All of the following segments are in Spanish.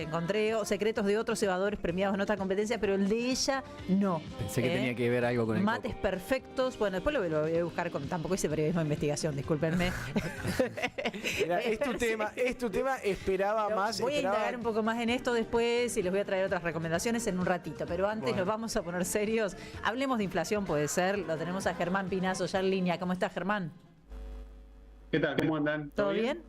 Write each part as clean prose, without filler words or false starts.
Encontré secretos de otros cebadores premiados en otra competencia, pero el de ella no. Pensé que tenía que ver algo con el mates coco. Perfectos. Bueno, después lo voy a buscar. Tampoco hice periodismo de investigación, discúlpenme. Mira, es tu tema, esperaba más. Voy a indagar un poco más en esto después y les voy a traer otras recomendaciones en un ratito. Pero antes nos vamos a poner serios. Hablemos de inflación, puede ser. Lo tenemos a Germán Pinazo ya en línea. ¿Cómo está, Germán? ¿Qué tal? ¿Cómo andan? ¿Todo bien?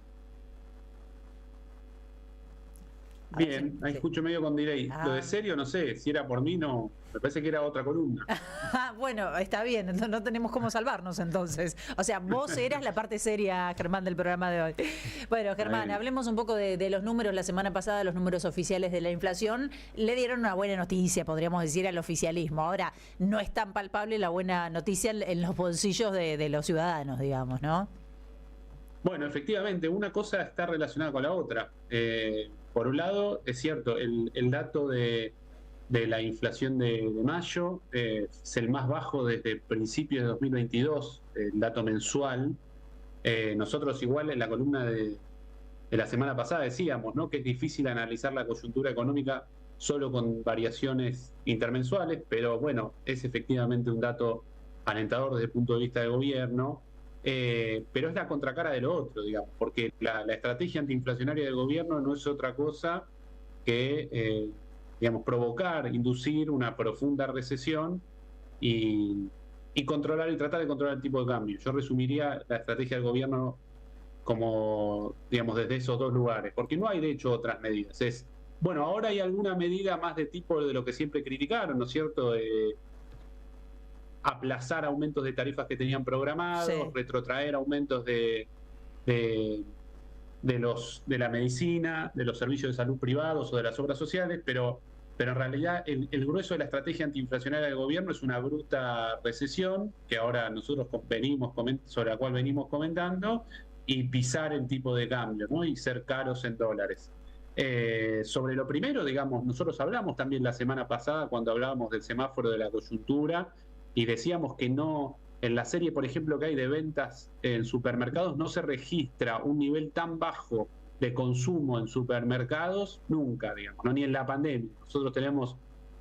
Bien, ahí sí. Escucho medio con delay. Lo de serio, no sé, si era por mí, no, me parece que era otra columna. Bueno, está bien, no tenemos cómo salvarnos entonces. O sea, vos eras la parte seria, Germán, del programa de hoy. Bueno, Germán, hablemos un poco de los números. La semana pasada, los números oficiales de la inflación le dieron una buena noticia, podríamos decir, al oficialismo. Ahora, no es tan palpable la buena noticia en los bolsillos de los ciudadanos, digamos, ¿no? Bueno, efectivamente, una cosa está relacionada con la otra. Por un lado, es cierto, el dato de la inflación de mayo es el más bajo desde principios de 2022, el dato mensual. Nosotros igual en la columna de la semana pasada decíamos, ¿no?, que es difícil analizar la coyuntura económica solo con variaciones intermensuales, pero bueno, es efectivamente un dato alentador desde el punto de vista del gobierno. Pero es la contracara de lo otro, digamos, porque la estrategia antiinflacionaria del gobierno no es otra cosa que, digamos, provocar, inducir una profunda recesión y controlar y tratar de controlar el tipo de cambio. Yo resumiría la estrategia del gobierno como, digamos, desde esos dos lugares, porque no hay de hecho otras medidas. Es, bueno, ahora hay alguna medida más de tipo de lo que siempre criticaron, ¿no es cierto?, aplazar aumentos de tarifas que tenían programados, sí, retrotraer aumentos de la medicina, de los servicios de salud privados o de las obras sociales, pero en realidad el grueso de la estrategia antiinflacionaria del gobierno es una bruta recesión, que ahora nosotros sobre la cual venimos comentando, y pisar el tipo de cambio, ¿no?, y ser caros en dólares. Sobre lo primero, digamos, nosotros hablamos también la semana pasada cuando hablábamos del semáforo de la coyuntura, y decíamos que no, en la serie, por ejemplo, que hay de ventas en supermercados, no se registra un nivel tan bajo de consumo en supermercados nunca, digamos, no, ni en la pandemia. Nosotros tenemos,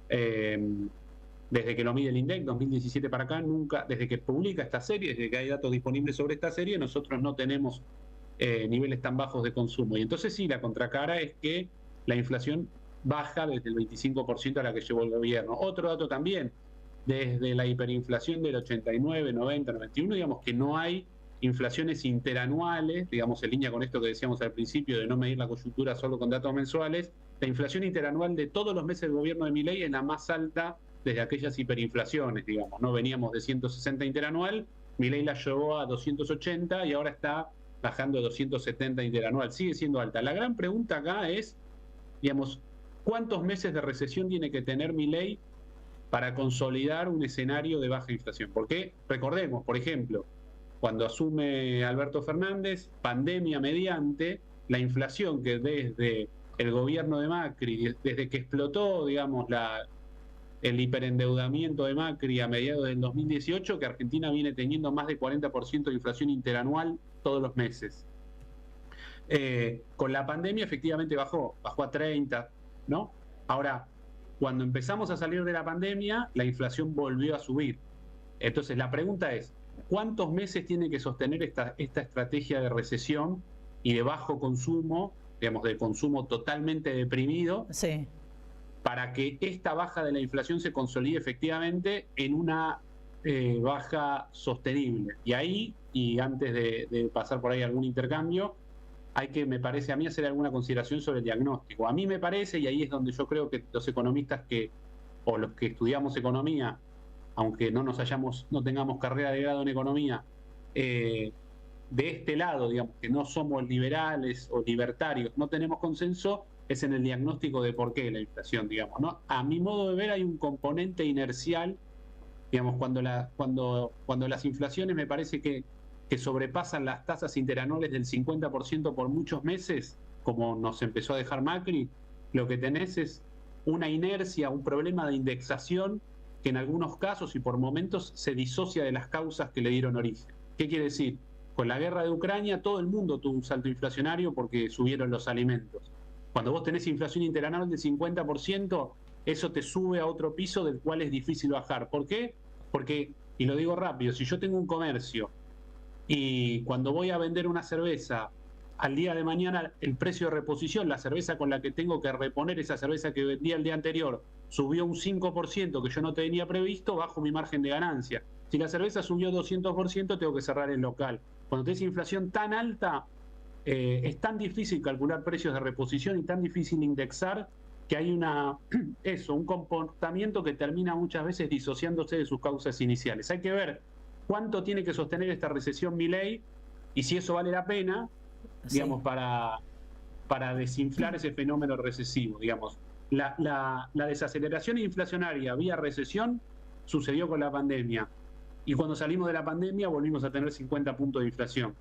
desde que lo mide el INDEC, 2017 para acá, nunca, desde que publica esta serie, desde que hay datos disponibles sobre esta serie, nosotros no tenemos niveles tan bajos de consumo. Y entonces sí, la contracara es que la inflación baja desde el 25% a la que llevó el gobierno. Otro dato también, desde la hiperinflación del 89, 90, 91, digamos que no hay inflaciones interanuales, digamos en línea con esto que decíamos al principio de no medir la coyuntura solo con datos mensuales. La inflación interanual de todos los meses del gobierno de Milei es la más alta desde aquellas hiperinflaciones, digamos, no veníamos de 160 interanual, Milei la llevó a 280 y ahora está bajando a 270 interanual, sigue siendo alta. La gran pregunta acá es, digamos, ¿cuántos meses de recesión tiene que tener Milei para consolidar un escenario de baja inflación? Porque recordemos, por ejemplo, cuando asume Alberto Fernández, pandemia mediante, la inflación que desde el gobierno de Macri, desde que explotó, digamos, el hiperendeudamiento de Macri a mediados del 2018, que Argentina viene teniendo más de 40% de inflación interanual todos los meses. Con la pandemia efectivamente bajó a 30, ¿no? Ahora, cuando empezamos a salir de la pandemia, la inflación volvió a subir. Entonces, la pregunta es, ¿cuántos meses tiene que sostener esta estrategia de recesión y de bajo consumo, digamos, de consumo totalmente deprimido, sí, para que esta baja de la inflación se consolide efectivamente en una baja sostenible? Y ahí, y antes de pasar por ahí algún intercambio, hay que, me parece a mí, hacer alguna consideración sobre el diagnóstico. A mí me parece, y ahí es donde yo creo que los economistas o los que estudiamos economía, aunque no tengamos carrera de grado en economía, de este lado, digamos, que no somos liberales o libertarios, no tenemos consenso, es en el diagnóstico de por qué la inflación, digamos, ¿no? A mi modo de ver hay un componente inercial, digamos, cuando las inflaciones me parece que sobrepasan las tasas interanuales del 50% por muchos meses, como nos empezó a dejar Macri, lo que tenés es una inercia, un problema de indexación que en algunos casos y por momentos se disocia de las causas que le dieron origen. ¿Qué quiere decir? Con la guerra de Ucrania todo el mundo tuvo un salto inflacionario porque subieron los alimentos. Cuando vos tenés inflación interanual del 50%, eso te sube a otro piso del cual es difícil bajar. ¿Por qué? Porque, y lo digo rápido, si yo tengo un comercio y cuando voy a vender una cerveza, al día de mañana el precio de reposición, la cerveza con la que tengo que reponer esa cerveza que vendía el día anterior, subió un 5% que yo no tenía previsto, bajo mi margen de ganancia. Si la cerveza subió 200%, tengo que cerrar el local. Cuando tenés inflación tan alta, es tan difícil calcular precios de reposición y tan difícil indexar, que hay un comportamiento que termina muchas veces disociándose de sus causas iniciales. Hay que ver cuánto tiene que sostener esta recesión Milei y si eso vale la pena, digamos, para desinflar ese fenómeno recesivo, digamos. La desaceleración inflacionaria vía recesión sucedió con la pandemia, y cuando salimos de la pandemia volvimos a tener 50 puntos de inflación.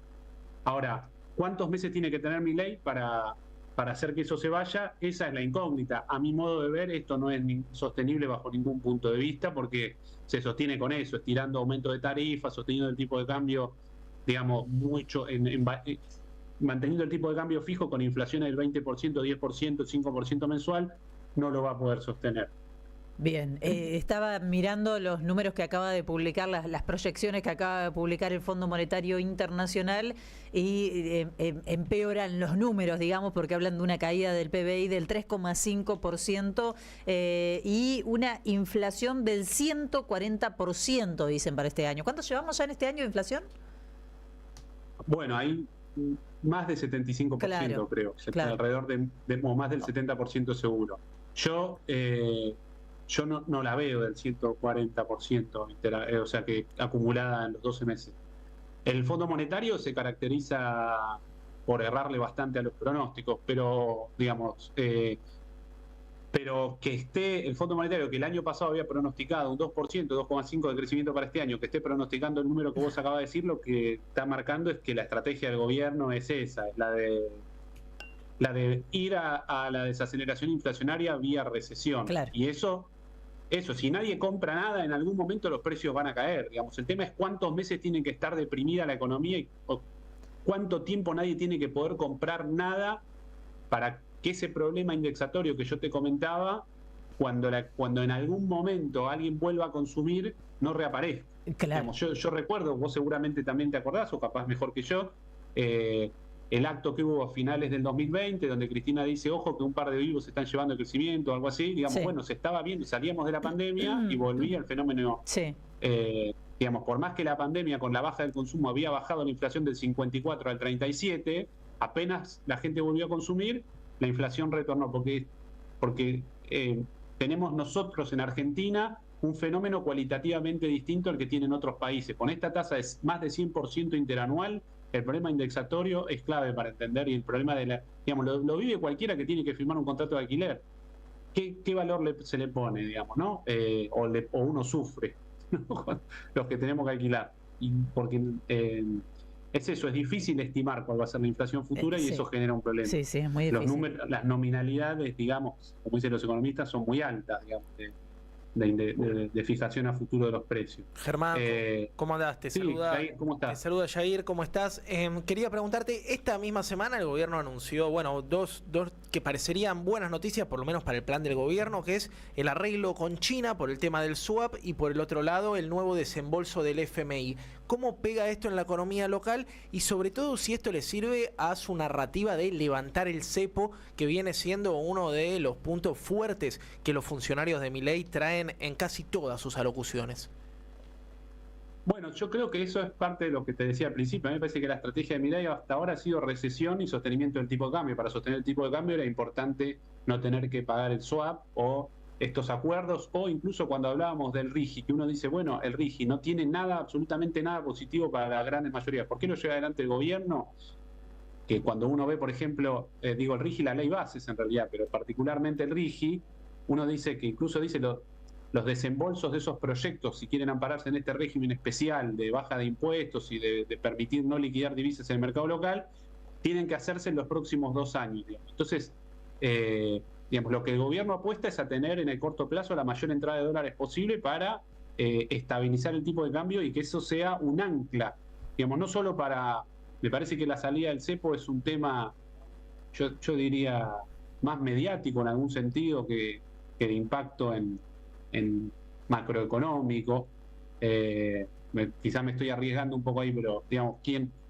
Ahora, ¿cuántos meses tiene que tener Milei para hacer que eso se vaya? Esa es la incógnita. A mi modo de ver, esto no es sostenible bajo ningún punto de vista, porque se sostiene con eso, estirando aumento de tarifas, sosteniendo el tipo de cambio, digamos, manteniendo el tipo de cambio fijo con inflación del 20%, 10%, 5% mensual, no lo va a poder sostener. Bien, estaba mirando los números que acaba de publicar, las proyecciones que acaba de publicar el Fondo Monetario Internacional, y empeoran los números, digamos, porque hablan de una caída del PBI del 3,5% y una inflación del 140%, dicen, para este año. ¿Cuánto llevamos ya en este año de inflación? Bueno, hay más de 75%, claro, creo, claro. Alrededor o más del 70% seguro. Yo no la veo del 140%, o sea, que acumulada en los 12 meses. El Fondo Monetario se caracteriza por errarle bastante a los pronósticos, pero, digamos, pero que esté el Fondo Monetario, que el año pasado había pronosticado un 2%, 2,5% de crecimiento para este año, que esté pronosticando el número que vos acabas de decir, lo que está marcando es que la estrategia del gobierno es esa, es la de ir a la desaceleración inflacionaria vía recesión. Claro. Y eso, si nadie compra nada, en algún momento los precios van a caer. Digamos, el tema es cuántos meses tiene que estar deprimida la economía y cuánto tiempo nadie tiene que poder comprar nada para que ese problema indexatorio que yo te comentaba, cuando en algún momento alguien vuelva a consumir, no reaparezca. Claro. Digamos, yo recuerdo, vos seguramente también te acordás, o capaz mejor que yo, el acto que hubo a finales del 2020, donde Cristina dice, ojo, que un par de vivos se están llevando el crecimiento, o algo así. Digamos, sí. Bueno, se estaba viendo, salíamos de la pandemia y volvía el fenómeno. Sí. Digamos, por más que la pandemia con la baja del consumo había bajado la inflación del 54 al 37, apenas la gente volvió a consumir, la inflación retornó, porque tenemos nosotros en Argentina un fenómeno cualitativamente distinto al que tienen otros países. Con esta tasa de más de 100% interanual, el problema indexatorio es clave para entender, y el problema digamos, lo vive cualquiera que tiene que firmar un contrato de alquiler. ¿Qué valor se le pone, digamos, no? O uno sufre, ¿no? Los que tenemos que alquilar. Y porque es eso, es difícil estimar cuál va a ser la inflación futura, y eso genera un problema. Sí, es muy difícil. Las nominalidades, digamos, como dicen los economistas, son muy altas, digamos, de fijación a futuro de los precios. Germán, ¿cómo andás? Te saluda, Jair, ¿cómo estás? Te saluda Jair, ¿cómo estás? Quería preguntarte, esta misma semana el gobierno anunció, bueno, dos que parecerían buenas noticias, por lo menos para el plan del gobierno, que es el arreglo con China por el tema del swap, y por el otro lado el nuevo desembolso del FMI. ¿Cómo pega esto en la economía local? Y sobre todo, si esto le sirve a su narrativa de levantar el cepo, que viene siendo uno de los puntos fuertes que los funcionarios de Milei traen en casi todas sus alocuciones. Bueno, yo creo que eso es parte de lo que te decía al principio. A mí me parece que la estrategia de Milei hasta ahora ha sido recesión y sostenimiento del tipo de cambio. Para sostener el tipo de cambio era importante no tener que pagar el swap o estos acuerdos, o incluso cuando hablábamos del RIGI, que uno dice, bueno, el RIGI no tiene nada, absolutamente nada positivo para la gran mayoría. ¿Por qué no lleva adelante el gobierno? Que cuando uno ve, por ejemplo, el RIGI, la ley bases en realidad, pero particularmente el RIGI, uno dice que incluso dice los desembolsos de esos proyectos, si quieren ampararse en este régimen especial de baja de impuestos y de permitir no liquidar divisas en el mercado local, tienen que hacerse en los próximos 2 años. Digamos. Entonces, digamos, lo que el gobierno apuesta es a tener en el corto plazo la mayor entrada de dólares posible para estabilizar el tipo de cambio y que eso sea un ancla. Digamos, no solo para... Me parece que la salida del cepo es un tema, yo diría, más mediático en algún sentido que de impacto en macroeconómico. Quizás me estoy arriesgando un poco ahí, pero digamos,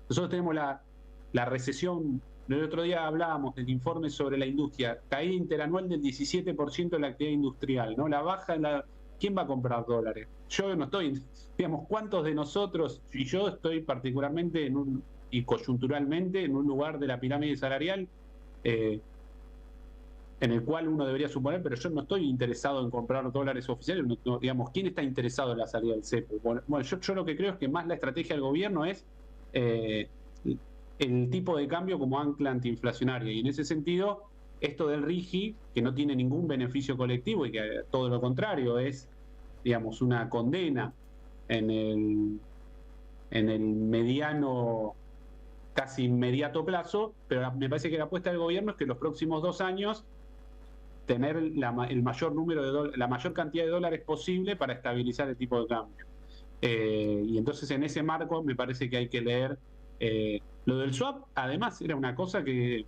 nosotros tenemos la recesión. El otro día hablábamos del informe sobre la industria, caída interanual del 17% de la actividad industrial, ¿no? La baja, ¿quién va a comprar dólares? Yo no estoy, digamos, ¿cuántos de nosotros, y yo estoy particularmente y coyunturalmente en un lugar de la pirámide salarial en el cual uno debería suponer, pero yo no estoy interesado en comprar dólares oficiales, digamos, ¿quién está interesado en la salida del cepo? Bueno, yo lo que creo es que más la estrategia del gobierno es el tipo de cambio como ancla antiinflacionaria, y en ese sentido, esto del RIGI, que no tiene ningún beneficio colectivo y que todo lo contrario es, digamos, una condena en el mediano, casi inmediato plazo, pero me parece que la apuesta del gobierno es que en los próximos 2 años tener la mayor cantidad de dólares posible para estabilizar el tipo de cambio. Y entonces en ese marco me parece que hay que leer lo del swap. Además era una cosa que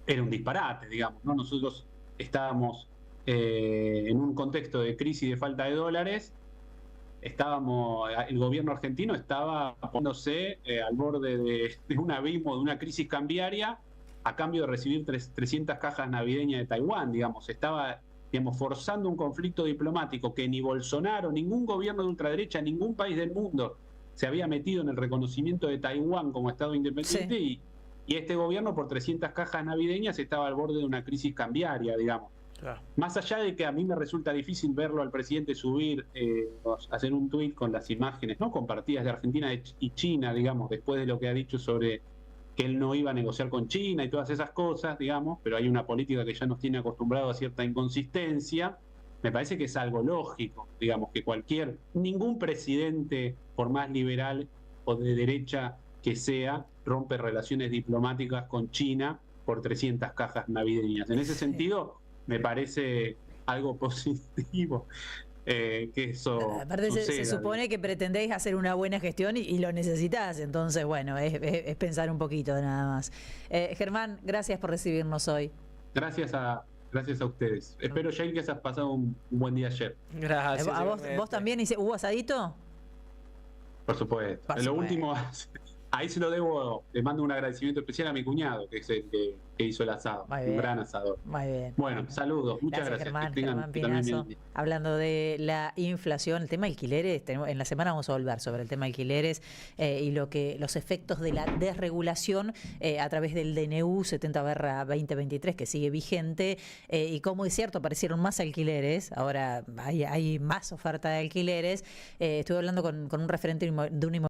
era un disparate, digamos, ¿no? Nosotros estábamos en un contexto de crisis y de falta de dólares. El gobierno argentino estaba poniéndose al borde de un abismo, de una crisis cambiaria, a cambio de recibir 300 cajas navideñas de Taiwán, digamos. Estaba, digamos, forzando un conflicto diplomático que ni Bolsonaro, ningún gobierno de ultraderecha, ningún país del mundo se había metido en el reconocimiento de Taiwán como Estado independiente, sí. y este gobierno por 300 cajas navideñas estaba al borde de una crisis cambiaria, digamos. Claro. Más allá de que a mí me resulta difícil verlo al presidente subir, hacer un tuit con las imágenes, ¿no?, compartidas de Argentina y China, digamos, después de lo que ha dicho sobre que él no iba a negociar con China y todas esas cosas, digamos, pero hay una política que ya nos tiene acostumbrados a cierta inconsistencia. Me parece que es algo lógico, digamos, que ningún presidente, por más liberal o de derecha que sea, rompe relaciones diplomáticas con China por 300 cajas navideñas. En ese sentido, me parece algo positivo que eso aparte suceda. se supone que pretendéis hacer una buena gestión y lo necesitas, entonces bueno, es pensar un poquito nada más. Germán, gracias por recibirnos hoy. Gracias a ustedes. Espero, Jair, que hayas pasado un buen día ayer. Gracias. ¿A vos también hubo asadito? Por supuesto. Lo último, ahí se lo debo, le mando un agradecimiento especial a mi cuñado, que es el que hizo el asado. Un gran asador. Muy bien. Bueno, saludos. Muchas gracias. Germán Pinazo, hablando de la inflación, el tema alquileres, en la semana vamos a volver sobre el tema alquileres y los efectos de la desregulación a través del DNU 70/2023 que sigue vigente y como es cierto, aparecieron más alquileres, ahora hay más oferta de alquileres. Estuve hablando con un referente de una